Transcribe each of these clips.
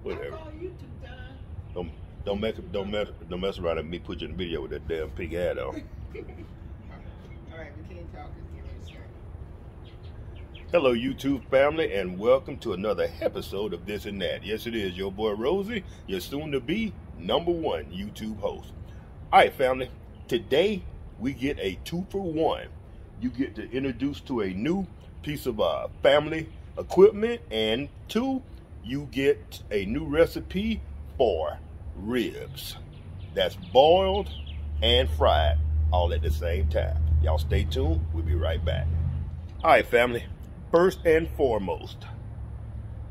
Whatever. Don't mess around and me put you in the video with that damn pig hat on. All right, we can't talk. Hello, YouTube family, and welcome to another episode of This and That. Yes, it is your boy Rosie, your soon-to-be #1 YouTube host. All right, family. Today we get a 2-for-1. You get to introduce to a new piece of family equipment, and 2, you get a new recipe for ribs. That's boiled and fried all at the same time. Y'all stay tuned. We'll be right back. All right, family. First and foremost,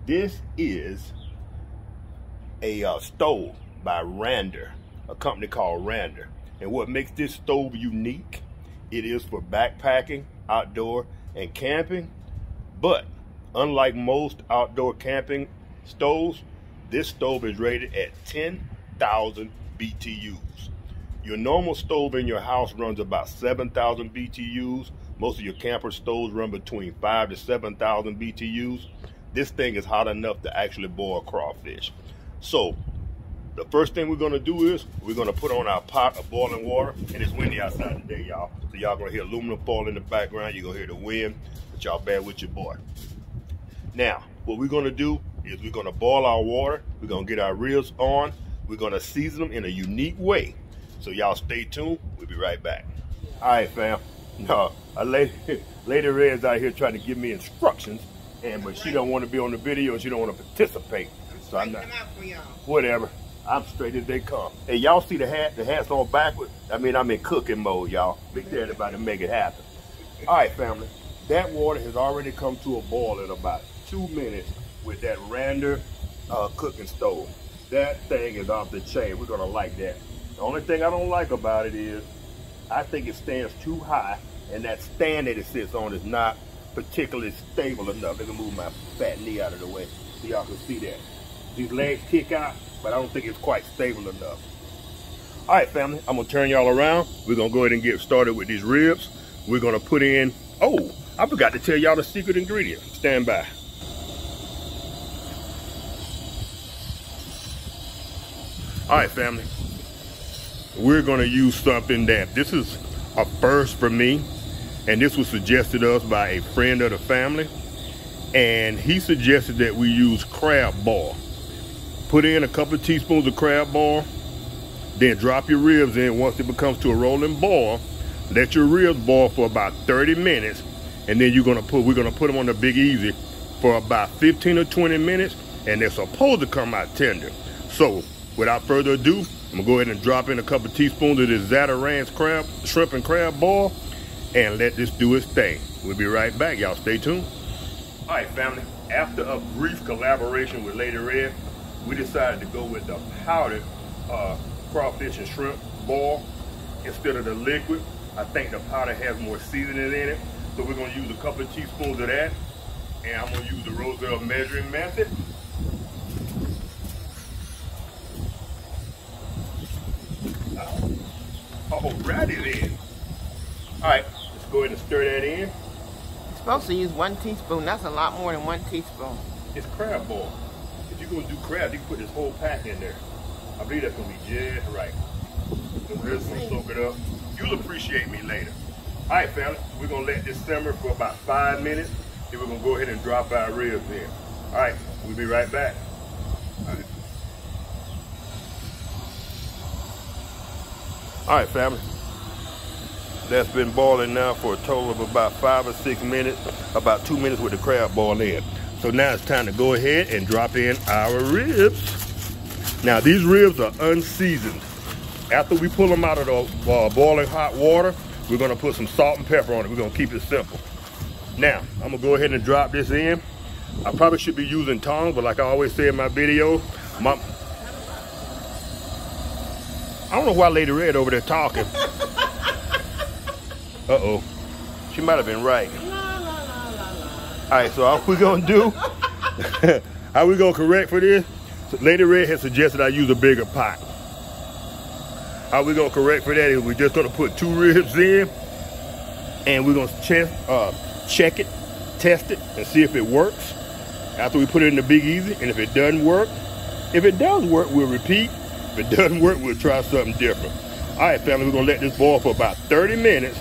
this is a stove by Rander, a company called Rander. And what makes this stove unique, it is for backpacking, outdoor, and camping. But unlike most outdoor camping stoves, this stove is rated at 10,000 BTUs. Your normal stove in your house runs about 7,000 BTUs. Most of your camper stoves run between 5,000 to 7,000 BTUs. This thing is hot enough to actually boil crawfish. So the first thing we're gonna do is we're gonna put on our pot of boiling water, and it's windy outside today, y'all. So y'all gonna hear aluminum foil in the background. You're gonna hear the wind, but y'all bear with your boy. Now, what we're gonna do is we're gonna boil our water. We're gonna get our ribs on. We're gonna season them in a unique way. So y'all stay tuned. We'll be right back. All right, fam. No, a lady Red's out here trying to give me instructions, but she don't want to be on the video and she don't want to participate. So I'm not. Whatever. I'm straight as they come. Hey, y'all see the hat? The hat's on backwards. I mean, I'm in cooking mode, y'all. Big Daddy about to make it happen. All right, family. That water has already come to a boil in about 2 minutes with that Rander cooking stove. That thing is off the chain. We're gonna like that. The only thing I don't like about it is I think it stands too high, and that stand that it sits on is not particularly stable enough. Let me move my fat knee out of the way so y'all can see that. These legs kick out, but I don't think it's quite stable enough. All right, family, I'm gonna turn y'all around. We're gonna go ahead and get started with these ribs. We're gonna put in, oh, I forgot to tell y'all the secret ingredient. Stand by. All right, family. We're gonna use something that, this is a first for me, and this was suggested to us by a friend of the family, and he suggested that we use crab ball. Put in a couple of teaspoons of crab ball, then drop your ribs in. Once it becomes to a rolling boil, let your ribs boil for about 30 minutes, and then we're gonna put them on the Big Easy for about 15 or 20 minutes, and they're supposed to come out tender. So without further ado, I'm gonna go ahead and drop in a couple of teaspoons of this Zatarain's shrimp and crab ball and let this do its thing. We'll be right back. Y'all stay tuned. All right, family. After a brief collaboration with Lady Red, we decided to go with the powdered crawfish and shrimp ball instead of the liquid. I think the powder has more seasoning in it. So we're gonna use a couple of teaspoons of that, and I'm gonna use the Roselle measuring method. Alrighty then. All right, let's go ahead and stir that in. You're supposed to use 1 teaspoon. That's a lot more than 1 teaspoon. It's crab ball. If you're gonna do crab, you can put this whole pack in there. I believe that's gonna be just right. The ribs gonna soak it up. You'll appreciate me later. All right, family, we're gonna let this simmer for about 5 minutes. Then we're gonna go ahead and drop our ribs in. All right, we'll be right back. All right, family. That's been boiling now for a total of about 5 or 6 minutes, about 2 minutes with the crab ball in. So now it's time to go ahead and drop in our ribs. Now these ribs are unseasoned. After we pull them out of the boiling hot water, we're gonna put some salt and pepper on it. We're gonna keep it simple. Now, I'm gonna go ahead and drop this in. I probably should be using tongs, but like I always say in my video, I don't know why Lady Red over there talking. Uh-oh. She might have been right. All right, so how we gonna do? How we gonna correct for this? So Lady Red has suggested I use a bigger pot. How we gonna correct for that is we're just gonna put 2 ribs in, and we're gonna check it, test it, and see if it works after we put it in the Big Easy. And if it doesn't work, if it does work, we'll repeat. If it doesn't work, we'll try something different. All right, family, we're gonna let this boil for about 30 minutes,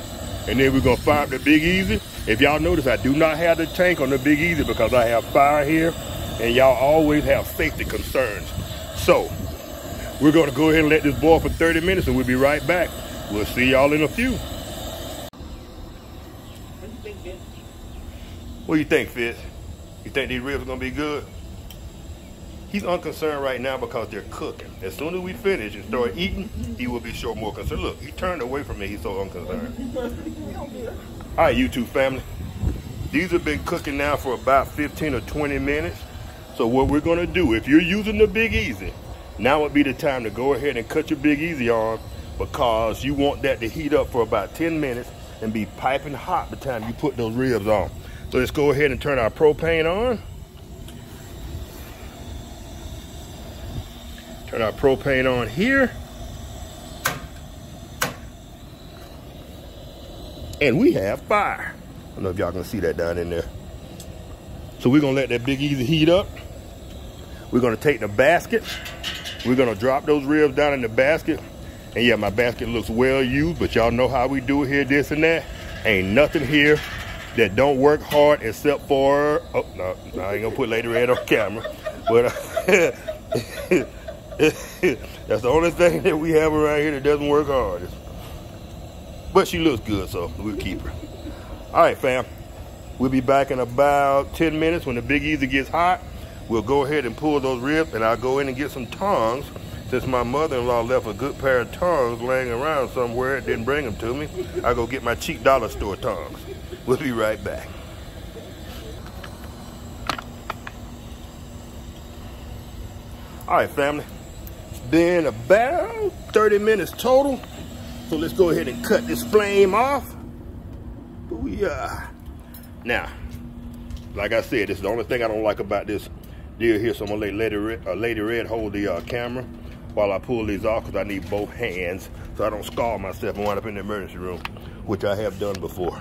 and then we're gonna fire up the Big Easy. If y'all notice, I do not have the tank on the Big Easy because I have fire here, and y'all always have safety concerns. So we're gonna go ahead and let this boil for 30 minutes, and we'll be right back. We'll see y'all in a few. What do you think, Fitz? You think these ribs are gonna be good? He's unconcerned right now because they're cooking. As soon as we finish and start eating, he will be sure more concerned. Look, he turned away from me, he's so unconcerned. All right, YouTube family. These have been cooking now for about 15 or 20 minutes. So what we're gonna do, if you're using the Big Easy, now would be the time to go ahead and cut your Big Easy on, because you want that to heat up for about 10 minutes and be piping hot by the time you put those ribs on. So let's go ahead and turn our propane on. Turn our propane on here. And we have fire. I don't know if y'all can see that down in there. So we're gonna let that Big Easy heat up. We're gonna take the basket. We're gonna drop those ribs down in the basket. And yeah, my basket looks well used, but y'all know how we do it here, this and that. Ain't nothing here that don't work hard except for, oh, no, I ain't gonna put Lady Red on camera. But that's the only thing that we have around here that doesn't work hard. But she looks good, so we'll keep her. All right, fam. We'll be back in about 10 minutes when the Big Easy gets hot. We'll go ahead and pull those ribs, and I'll go in and get some tongs. Since my mother-in-law left a good pair of tongs laying around somewhere and didn't bring them to me, I'll go get my cheap dollar store tongs. We'll be right back. All right, family. It's been about 30 minutes total. So let's go ahead and cut this flame off. Booyah. Now, like I said, this is the only thing I don't like about this deal here. So I'm gonna let Lady Red hold the camera while I pull these off, because I need both hands so I don't scald myself and wind up in the emergency room, which I have done before.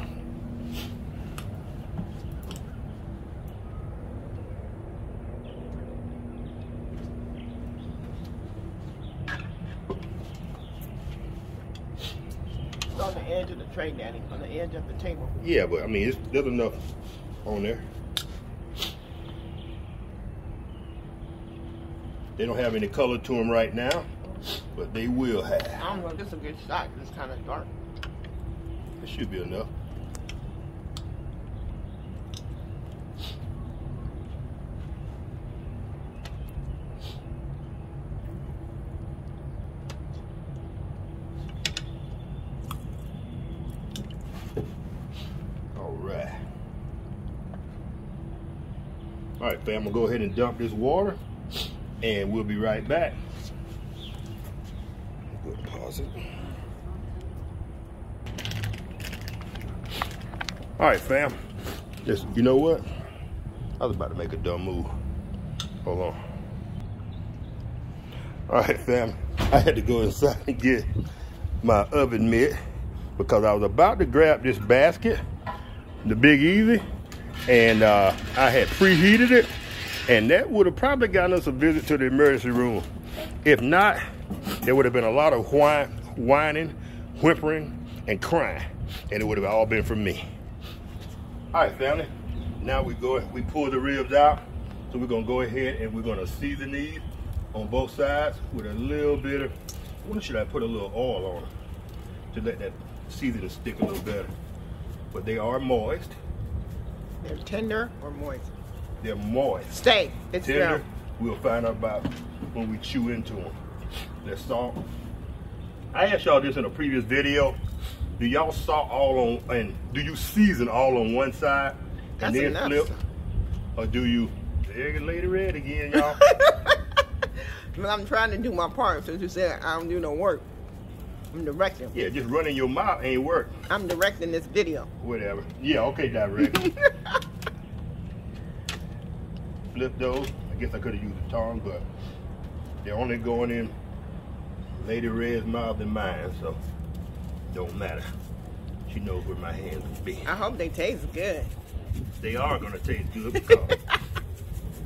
On the edge of the tray, Daddy, on the edge of the table. Yeah, but I mean, there's enough on there. They don't have any color to them right now, but they will have. I don't know if this is a good shot, because it's kind of dark. It should be enough. All right, fam, I'm gonna go ahead and dump this water, and we'll be right back. Go pause it. All right, fam. Just, you know what? I was about to make a dumb move. Hold on. All right, fam. I had to go inside and get my oven mitt because I was about to grab this basket, the Big Easy, and I had preheated it, and that would have probably gotten us a visit to the emergency room. If not, there would have been a lot of whining, whimpering, and crying, and it would have all been from me. All right, family. Now we pull the ribs out, so we're gonna go ahead and we're gonna season these on both sides with a little bit of, what should I put a little oil on them to let that seasoning stick a little better. But they are moist. They're tender or moist? They're moist. Stay. It's tender. down. We'll find out about when we chew into them. They're salt. I asked y'all this in a previous video. Do y'all salt all on, and do you season all on one side and That's then enough. flip? Or do you, there you Lady Red again, y'all. I'm trying to do my part, since you said I don't do no work. I'm directing. Yeah, just running your mouth ain't work. I'm directing this video. Whatever. Yeah, okay, direct. Flip those. I guess I could have used a tongue, but they're only going in Lady Red's mouth than mine, so don't matter. She knows where my hands will be. I hope they taste good. They are gonna taste good because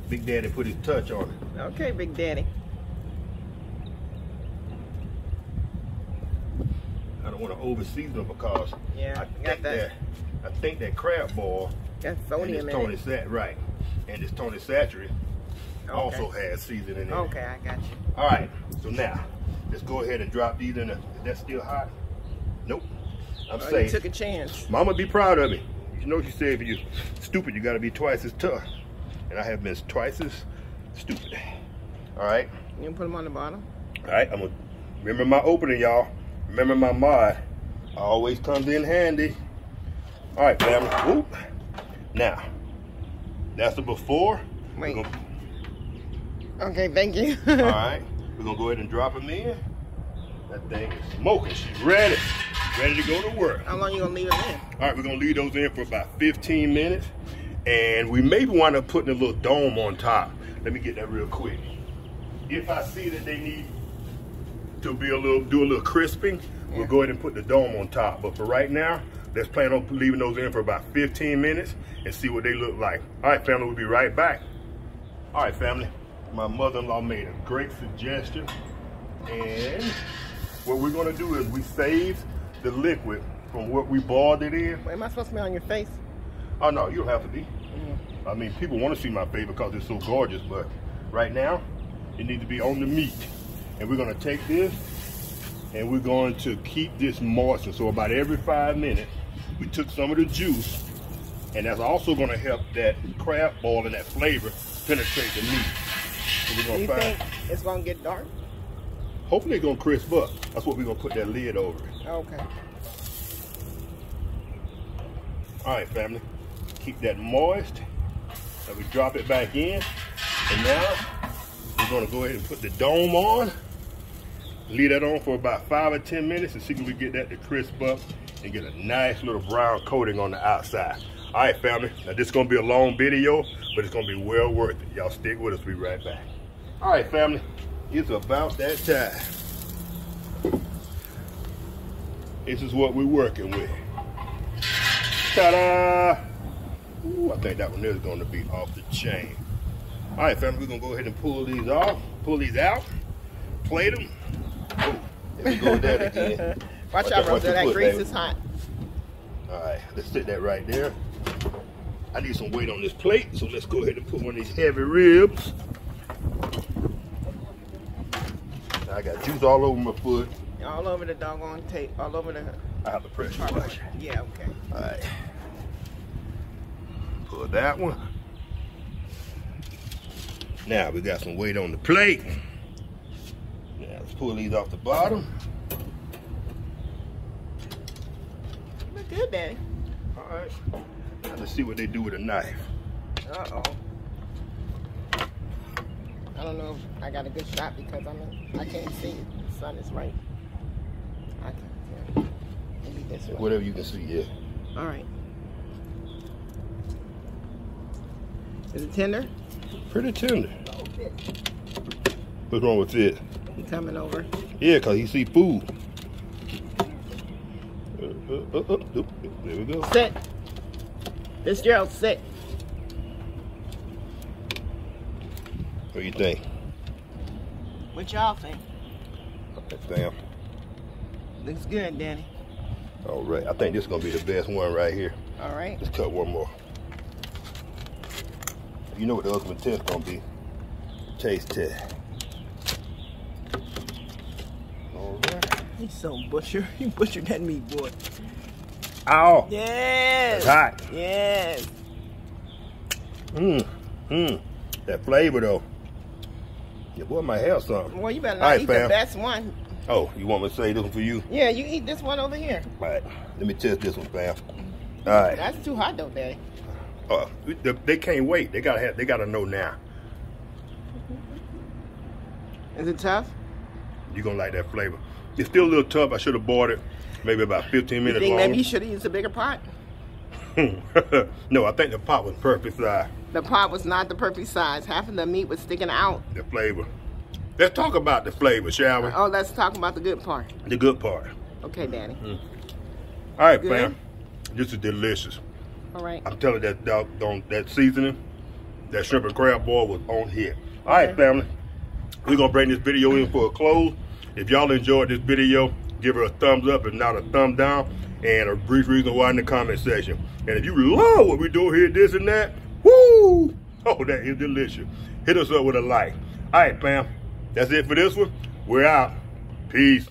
Big Daddy put his touch on it. Okay, Big Daddy. I don't want to overseason them because Yeah, I think that crab ball got sodium and in this it. Tony right, and this Tony Satchery also has seasoning in it. Okay, I got you. All right, so now let's go ahead and drop these in. Is that still hot? Nope. I'm Oh, saying. you took a chance. Mama be proud of me. You know she said if you're stupid, you got to be twice as tough, and I have been twice as stupid. All right. You can put them on the bottom. All right. I'm gonna remember my opening, y'all. Remember my mod. Always comes in handy. All right, family. Whoop. Now, that's the before. Wait. Okay, thank you. All right. We're gonna go ahead and drop them in. That thing is smoking. She's ready. Ready to go to work. How long you gonna leave it in? All right, we're gonna leave those in for about 15 minutes. And we may wind up putting a little dome on top. Let me get that real quick. If I see that they need to be do a little crisping, we'll go ahead and put the dome on top. But for right now, let's plan on leaving those in for about 15 minutes and see what they look like. All right, family, we'll be right back. All right, family, my mother-in-law made a great suggestion. And what we're gonna do is we save the liquid from what we boiled it in. Wait, am I supposed to be on your face? Oh no, you don't have to be. I mean, people want to see my face because it's so gorgeous, but right now, it needs to be on the meat. And we're gonna take this and we're going to keep this moist. So about every 5 minutes, we took some of the juice, and that's also gonna help that crab ball and that flavor penetrate the meat. So we're Do gonna you think it's gonna get dark? hopefully it's gonna crisp up. That's what we're gonna put that lid over it. Okay. All right, family, keep that moist. And we drop it back in. And now we're gonna go ahead and put the dome on. Leave that on for about 5 or 10 minutes and see if we get that to crisp up and get a nice little brown coating on the outside. All right, family, now this is gonna be a long video, but it's gonna be well worth it. Y'all stick with us, we'll be right back. All right, family, it's about that time. This is what we're working with. Ta-da! Ooh, I think that one is gonna be off the chain. All right, family, we're gonna go ahead and pull these off, pull these out, plate them. Oh, there we go with that again. Watch out, Rosa, that grease is hot. All right, let's sit that right there. I need some weight on this plate, so let's go ahead and put one of these heavy ribs. I got juice all over my foot. All over the doggone tape, all over the... I have to pressure wash. Yeah, okay. All right. Pull that one. Now we got some weight on the plate. Now let's pull these off the bottom. Look good, Daddy. All right. Now let's see what they do with a knife. Uh-oh. I don't know if I got a good shot because I can't see. The sun is right. I can't. Yeah. Maybe this way. Whatever you can see, yeah. All right. Is it tender? Pretty tender. What's wrong with it? He coming over. Yeah, because he see food. There we go. Sit. Fitzgerald, sit. What do you think? What y'all think? Damn. Looks good, Daddy. All right. I think this is going to be the best one right here. All right. Let's cut one more. You know what the ultimate test going to be. Taste test. All right. He's so butcher. He butchered that meat, boy. Ow. Yes. It's hot. Yes. That flavor, though. Your boy might have something. Well, you better All not right, eat fam. the best one. Oh, you want me to say this one for you? Yeah, you eat this one over here. All right. Let me test this one, fam. All right. That's too hot, though, Daddy. They can't wait. They gotta know now. Is it tough? You're gonna like that flavor. It's still a little tough. I should have bought it maybe about 15 You minutes think longer. maybe you should have used a bigger pot? No, I think the pot was perfect size. The pot was not the perfect size. Half of the meat was sticking out. The flavor. let's talk about the flavor, shall we? Oh, let's talk about the good part. The good part. Okay, Daddy. All right, Good. fam. This is delicious. All right. I'm telling you, that seasoning, that shrimp and crab boil was on here. All right, family. We're going to bring this video in for a close. If y'all enjoyed this video, give her a thumbs up, if not a thumb down, and a brief reason why in the comment section. And if you love what we do here, this and that, woo! Oh, that is delicious. Hit us up with a like. All right, fam. That's it for this one. We're out. Peace.